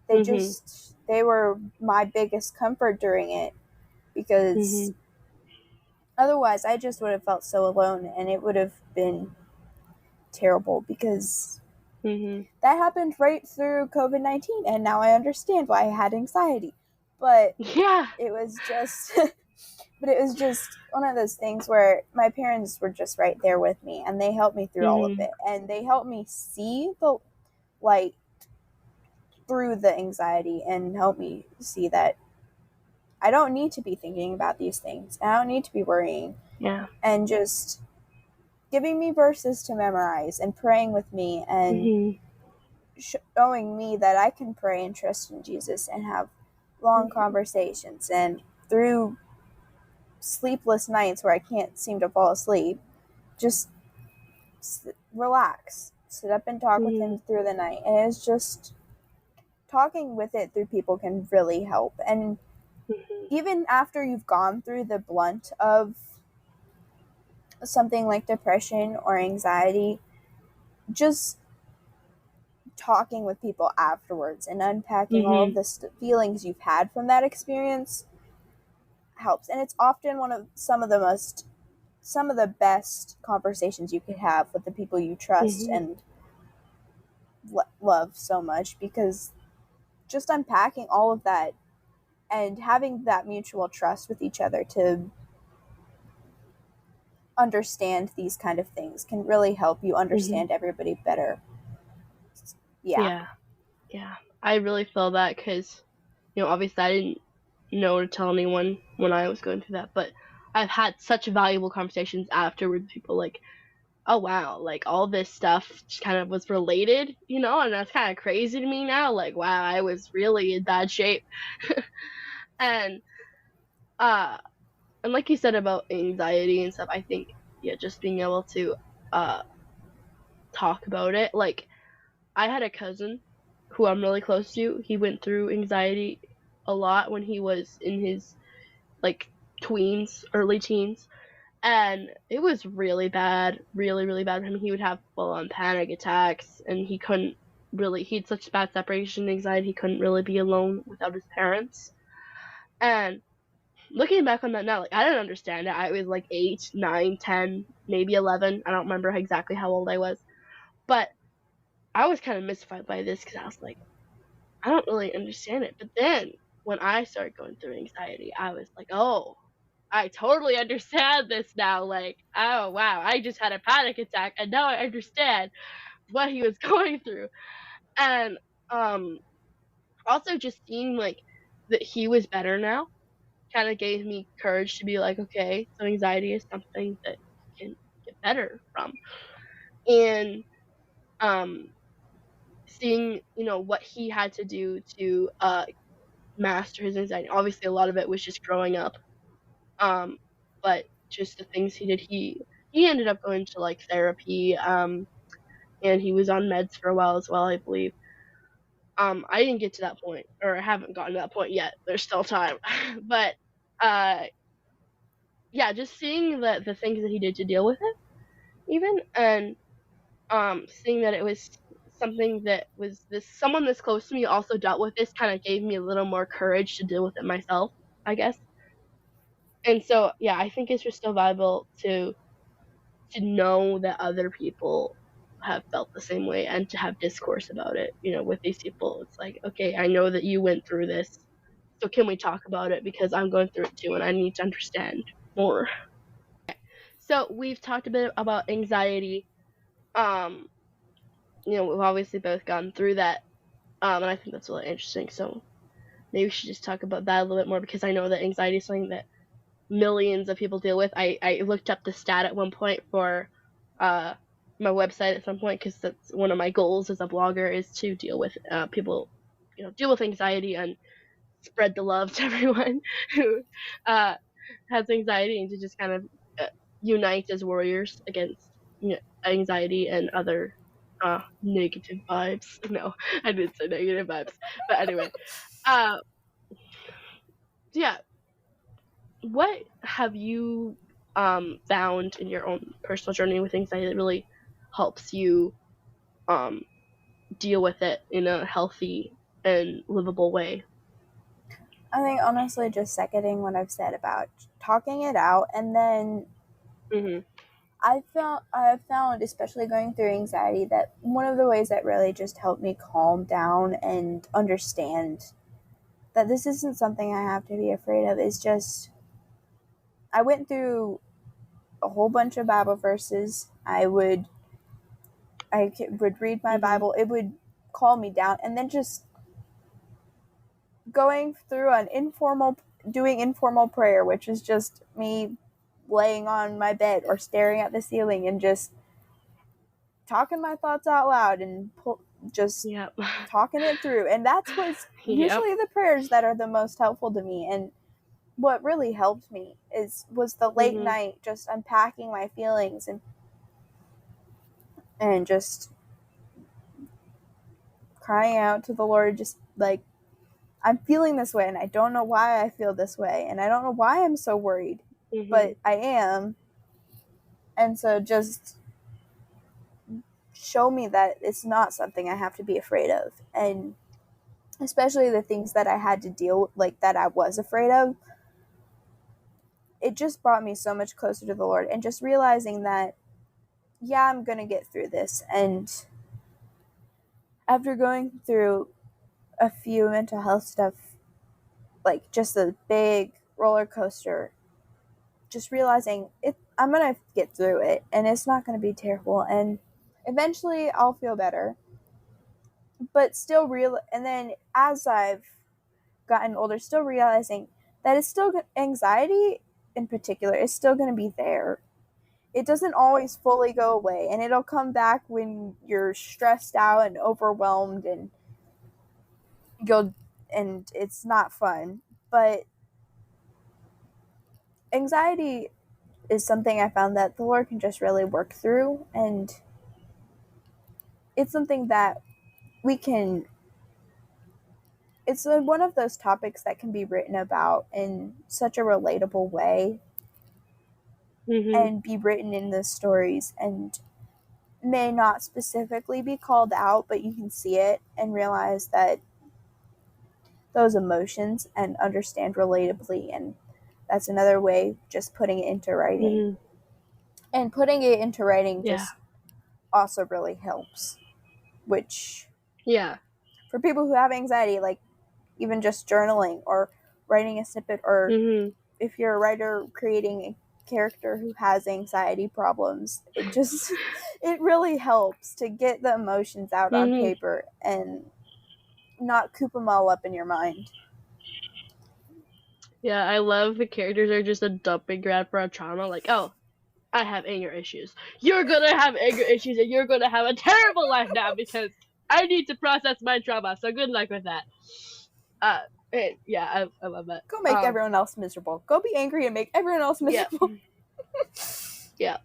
they were my biggest comfort during it, because otherwise I just would have felt so alone, and it would have been terrible, because Mm-hmm. That happened right through COVID-19, and now I understand why I had anxiety. But Yeah. it was just but it was just one of those things where my parents were just right there with me, and they helped me through all of Mm-hmm. it, and they helped me see the light through the anxiety and help me see that I don't need to be thinking about these things. I don't need to be worrying, Yeah. and just giving me verses to memorize and praying with me and Mm-hmm. showing me that I can pray and trust in Jesus and have long conversations. And through sleepless nights where I can't seem to fall asleep, just relax, sit up and talk with Mm-hmm. him through the night. And it's just talking with it through people can really help. And Mm-hmm. even after you've gone through the blunt of something like depression or anxiety, just talking with people afterwards and unpacking all of Mm-hmm. the feelings you've had from that experience helps. And it's often one of some of the best conversations you could have with the people you trust Mm-hmm. and love so much, because just unpacking all of that and having that mutual trust with each other to understand these kind of things can really help you Mm-hmm. understand everybody better. Yeah. Yeah. Yeah. I really feel that because, obviously I didn't know to tell anyone when I was going through that, but I've had such valuable conversations afterward with people like, oh wow, like all this stuff just kind of was related, and that's kind of crazy to me now. Like, wow, I was really in bad shape. And uh and like you said about anxiety and stuff, I think yeah, just being able to uh talk about it. Like I had a cousin who I'm really close to. He went through anxiety a lot when he was in his like tweens, early teens, and it was really bad, really, really bad for him. He would have full on panic attacks, and he had such bad separation anxiety, he couldn't really be alone without his parents. And looking back on that now, like, I didn't understand it. I was like 8, 9, 10, maybe 11. I don't remember exactly how old I was. But I was kind of mystified by this because I was like, I don't really understand it. But then when I started going through anxiety, I was like, oh, I totally understand this now. Like, oh wow, I just had a panic attack, and now I understand what he was going through. And um, also just seeing like that he was better now kind of gave me courage to be like, okay, so anxiety is something that you can get better from. And um, seeing what he had to do to master his anxiety. Obviously, a lot of it was just growing up. Um, but just the things he did, he ended up going to like therapy, and he was on meds for a while as well, I believe. I didn't get to that point, or I haven't gotten to that point yet. There's still time, but uh, yeah, just seeing the things that he did to deal with it, even, and seeing that it was something that was this someone this close to me also dealt with this kind of gave me a little more courage to deal with it myself, I guess. And so yeah, I think it's just so valuable to know that other people have felt the same way and to have discourse about it, with these people. It's like, okay, I know that you went through this, so can we talk about it because I'm going through it too and I need to understand more. So we've talked a bit about anxiety. Um, we've obviously both gone through that. And I think that's really interesting. So maybe we should just talk about that a little bit more because I know that anxiety is something that millions of people deal with. I looked up the stat at one point for uh, my website at some point because that's one of my goals as a blogger is to deal with people, deal with anxiety and spread the love to everyone who uh, has anxiety and to just kind of unite as warriors against anxiety and other negative vibes. No, I didn't say negative vibes, but anyway, uh, yeah, what have you found in your own personal journey with anxiety that really helps you um, deal with it in a healthy and livable way? I think honestly just seconding what I've said about talking it out, and then Mm-hmm. I've found, especially going through anxiety, that one of the ways that really just helped me calm down and understand that this isn't something I have to be afraid of is just, I went through a whole bunch of Bible verses. I would read my Mm-hmm. Bible. It would calm me down, and then just going through doing informal prayer, which is just me laying on my bed or staring at the ceiling and just talking my thoughts out loud and just Yep. talking it through. And that's what's Yep. usually the prayers that are the most helpful to me. And what really helped me was the late Mm-hmm. night, just unpacking my feelings and just crying out to the Lord, just like, I'm feeling this way and I don't know why I feel this way and I don't know why I'm so worried, Mm-hmm. but I am. And so just show me that it's not something I have to be afraid of. And especially the things that I had to deal with, like that I was afraid of, it just brought me so much closer to the Lord. And just realizing that, yeah, I'm going to get through this. And after going through a few mental health stuff, like just a big roller coaster, just realizing I'm going to get through it and it's not going to be terrible. And eventually I'll feel better. But still and then as I've gotten older, still realizing that it's still anxiety in particular is still going to be there. It doesn't always fully go away, and it'll come back when you're stressed out and overwhelmed and it's not fun. But anxiety is something I found that the Lord can just really work through, and it's something that we can it's one of those topics that can be written about in such a relatable way Mm-hmm. and be written in the stories and may not specifically be called out, but you can see it and realize that those emotions and understand relatably. And that's another way, just putting it into writing. Mm-hmm. And putting it into writing Yeah. just also really helps, which Yeah. for people who have anxiety, like even just journaling or writing a snippet, or Mm-hmm. if you're a writer creating a character who has anxiety problems, it really helps to get the emotions out on Mm-hmm. paper and not coop them all up in your mind. Yeah, I love the characters are just a dumping ground for our trauma. Like, oh, I have anger issues. You're gonna have anger issues, and you're gonna have a terrible life now because I need to process my trauma. So good luck with that. Uh, yeah, I love that. Go make everyone else miserable. Go be angry and make everyone else Yeah, miserable. yeah,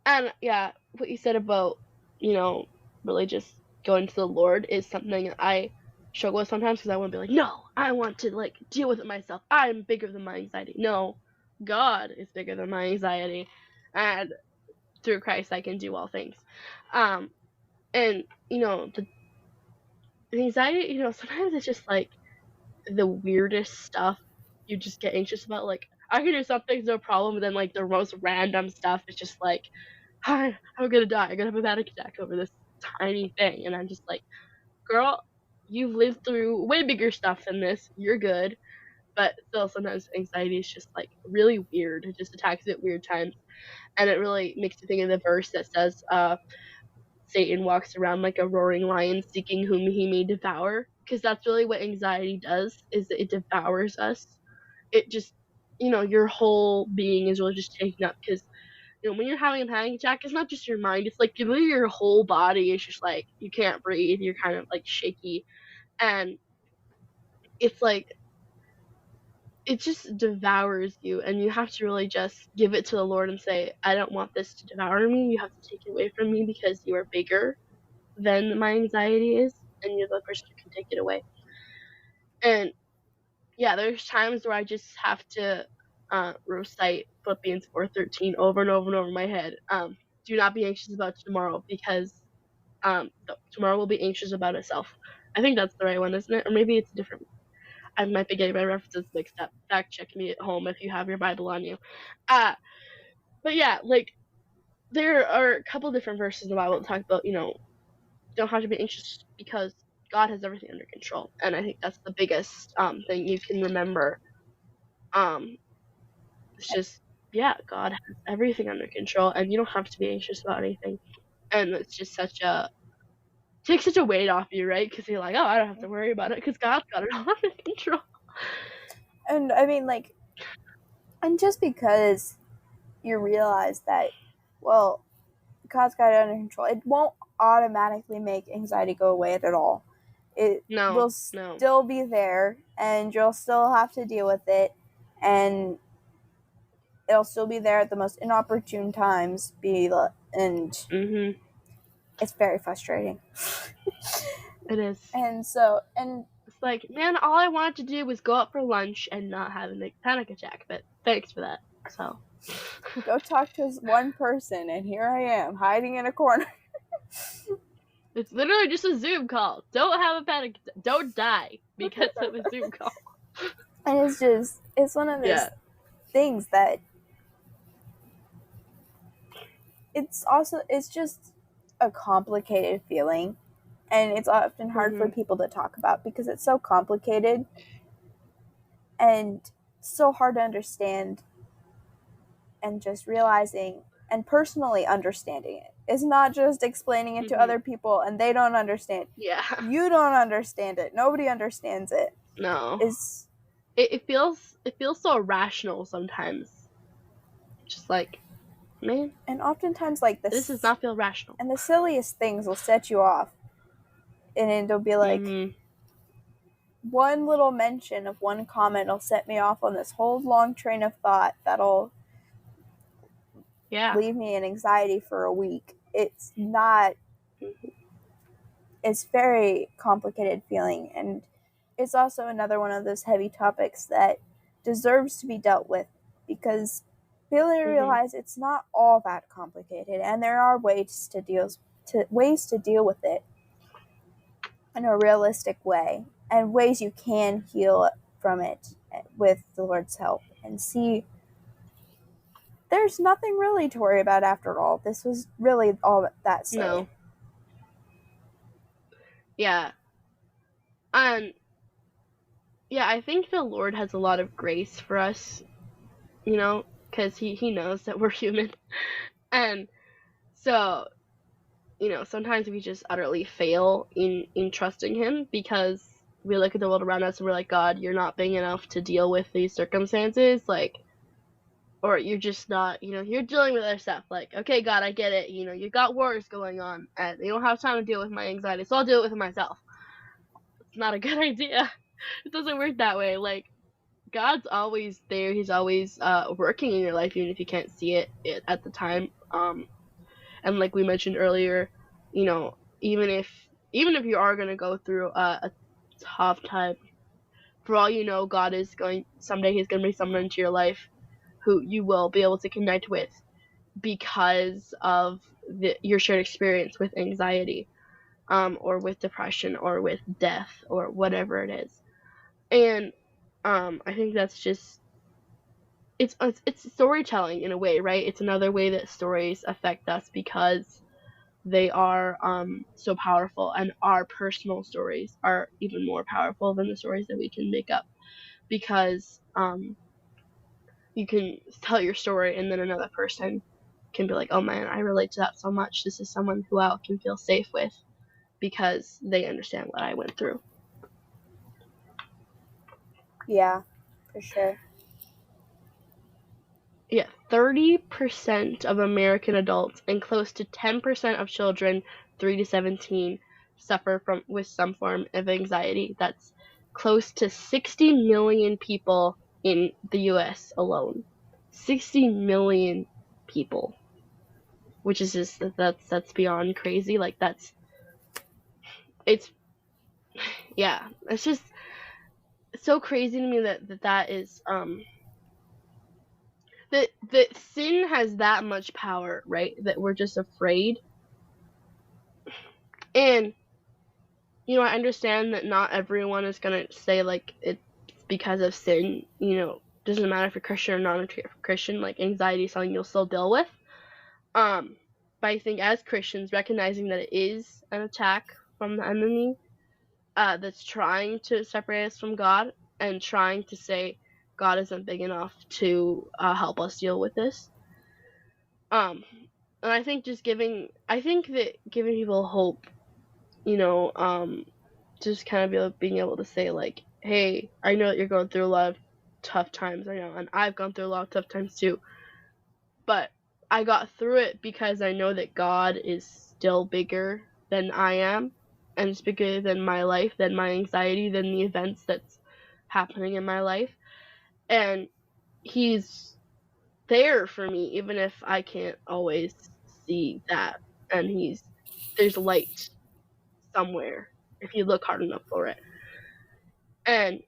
and yeah, what you said about really just going to the Lord is something I struggle with sometimes because I want to be like, no, I want to like deal with it myself. I'm bigger than my anxiety. No, God is bigger than my anxiety, and through Christ I can do all things. Um, and the anxiety, sometimes it's just like the weirdest stuff you just get anxious about. Like I can do something's no problem, but then like the most random stuff is just like, hi, I'm gonna die. I'm gonna have a panic attack over this tiny thing, and I'm just like, girl, you've lived through way bigger stuff than this. You're good. But still, sometimes anxiety is just like really weird. It just attacks you at weird times, and it really makes me think of the verse that says, Satan walks around like a roaring lion seeking whom he may devour, because that's really what anxiety does, is that it devours us. It just, your whole being is really just taken up, because when you're having a panic attack, it's not just your mind, it's like your whole body is just like you can't breathe, you're kind of like shaky, and it's like it just devours you, and you have to really just give it to the Lord and say, I don't want this to devour me. You have to take it away from me because you are bigger than my anxiety is, and you're the person who can take it away. And yeah, there's times where I just have to recite Philippians 4:13 over and over and over in my head. Do not be anxious about tomorrow, because tomorrow will be anxious about itself. I think that's the right one, isn't it? Or maybe it's a different. I might be getting my references mixed up. Fact check me at home if you have your Bible on you. But yeah, like there are a couple different verses in the Bible that talk about, you don't have to be anxious because God has everything under control. And I think that's the biggest thing you can remember. It's just, yeah, God has everything under control, and you don't have to be anxious about anything. And it's just takes such a weight off you, right? Because you're like, oh, I don't have to worry about it because God's got it all under control. And I mean, like, and just because you realize that, well, God's got it under control, it won't automatically make anxiety go away at all. It will still be there, and you'll still have to deal with it, and it'll still be there at the most inopportune times. Mm-hmm. It's very frustrating. It is. And it's like, man, all I wanted to do was go out for lunch and not have a panic attack. But thanks for that. So go talk to one person, and here I am hiding in a corner. It's literally just a Zoom call. Don't have a panic attack. Don't die because of a Zoom call. And it's one of those things that it's just a complicated feeling, and it's often hard for people to talk about because it's so complicated and so hard to understand, and just realizing and personally understanding it. It's not just explaining it to other people and they don't understand. Yeah. You don't understand it. Nobody understands it. No. It feels so irrational sometimes. Just like, man. And oftentimes, like, this does not feel rational. And the silliest things will set you off. And it'll be like, one little mention of one comment will set me off on this whole long train of thought that'll leave me in anxiety for a week. It's not, it's very complicated feeling, and it's also another one of those heavy topics that deserves to be dealt with, because people need to realize it's not all that complicated, and there are ways to deal with it in a realistic way, and ways you can heal from it with the Lord's help, and see there's nothing really to worry about after all. This was really all that silly. No. Yeah. Yeah, I think the Lord has a lot of grace for us, because he knows that we're human. And so, sometimes we just utterly fail in trusting him, because we look at the world around us and we're like, God, you're not big enough to deal with these circumstances, or you're just not, you're dealing with other stuff. Like, okay, God, I get it. You got wars going on, and you don't have time to deal with my anxiety, so I'll deal with it myself. It's not a good idea. It doesn't work that way. Like, God's always there. He's always working in your life, even if you can't see it at the time. And like we mentioned earlier, even if you are going to go through a tough time, for all you know, God is someday he's going to bring someone into your life who you will be able to connect with because of your shared experience with anxiety, or with depression, or with death, or whatever it is. And I think that's just it's storytelling in a way, right? It's another way that stories affect us, because they are so powerful, and our personal stories are even more powerful than the stories that we can make up, because you can tell your story and then another person can be like, oh man, I relate to that so much. This is someone who I can feel safe with because they understand what I went through. Yeah, for sure. Yeah, 30% of American adults and close to 10% of children 3 to 17 suffer with some form of anxiety. That's close to 60 million people in the US alone. 60 million people. Which is just, that's beyond crazy. Like, it's just so crazy to me that is, that sin has that much power, right? That we're just afraid. And, I understand that not everyone is going to say, like, it's because of sin, doesn't matter if you're Christian or not Christian, like, anxiety is something you'll still deal with. I think as Christians, recognizing that it is an attack from the enemy that's trying to separate us from God and trying to say God isn't big enough to help us deal with this. And I think that giving people hope, just kind of being able to say like, hey, I know that you're going through a lot of tough times right now, and I've gone through a lot of tough times too, but I got through it because I know that God is still bigger than I am, and it's bigger than my life, than my anxiety, than the events that's happening in my life, and He's there for me even if I can't always see that, and there's light somewhere if you look hard enough for it. And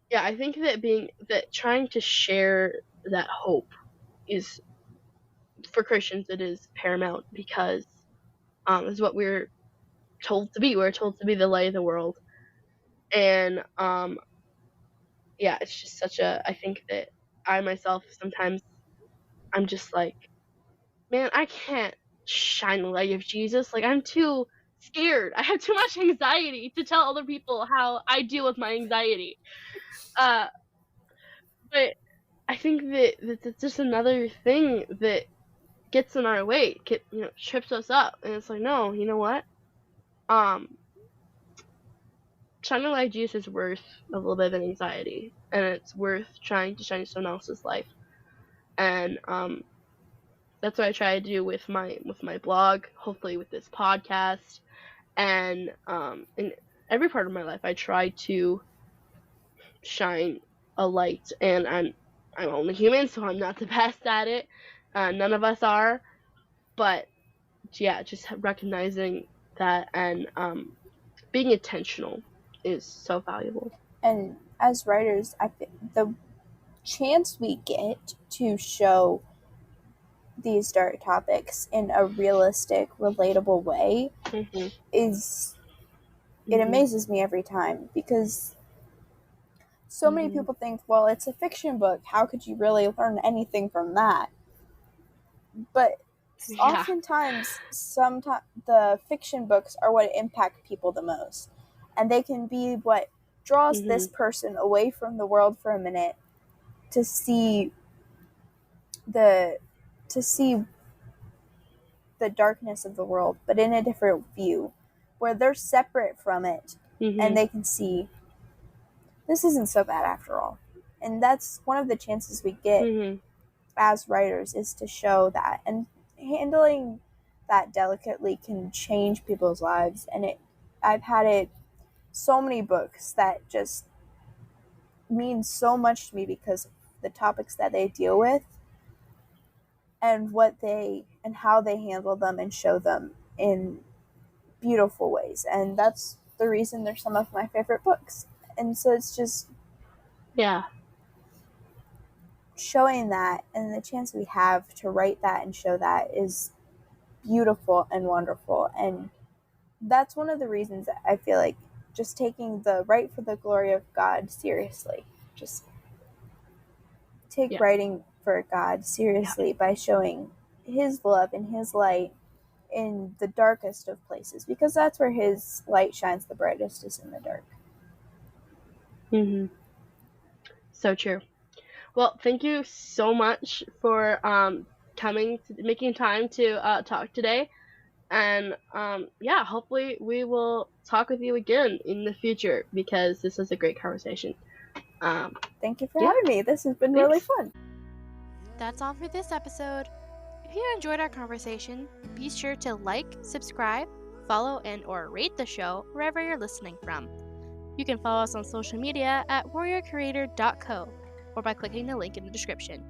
yeah, I think that trying to share that hope is, for Christians, it is paramount, because is what we're told to be. We're told to be the light of the world. And yeah, it's just I think that I myself, sometimes I'm just like, man, I can't shine the light of Jesus. Like, I'm too scared. I have too much anxiety to tell other people how I deal with my anxiety. But I think that that's just another thing that gets in our way, trips us up. And it's like, no, you know what? Shining like Jesus is worth a little bit of anxiety, and it's worth trying to shine someone else's life. And that's what I try to do with my blog, hopefully with this podcast, and in every part of my life, I try to shine a light. And I'm only human, so I'm not the best at it. None of us are, but yeah, just recognizing that and being intentional is so valuable. And as writers, I think the chance we get to show these dark topics in a realistic, relatable way is, it amazes me every time, because so many people think, well, it's a fiction book, how could you really learn anything from that? But oftentimes, the fiction books are what impact people the most, and they can be what draws this person away from the world for a minute to see the darkness of the world, but in a different view, where they're separate from it, and they can see this isn't so bad after all. And that's one of the chances we get as writers, is to show that, and handling that delicately can change people's lives. And I've had it so many books that just mean so much to me because of the topics that they deal with, and how they handle them and show them in beautiful ways. And that's the reason they're some of my favorite books. And so it's just showing that, and the chance we have to write that and show that is beautiful and wonderful. And that's one of the reasons that I feel like just taking the Write for the Glory of God seriously. Just take writing for God seriously by showing His love and His light in the darkest of places, because that's where His light shines the brightest, is in the dark. So true. Well, thank you so much for making time to talk today. And hopefully we will talk with you again in the future, because this was a great conversation. Thank you for having me. This has been really fun. That's all for this episode. If you enjoyed our conversation, be sure to like, subscribe, follow, and/or rate the show wherever you're listening from. You can follow us on social media at warriorcreator.co or by clicking the link in the description.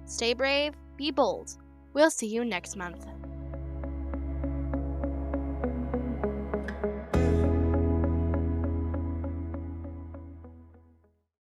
Stay brave, be bold. We'll see you next month.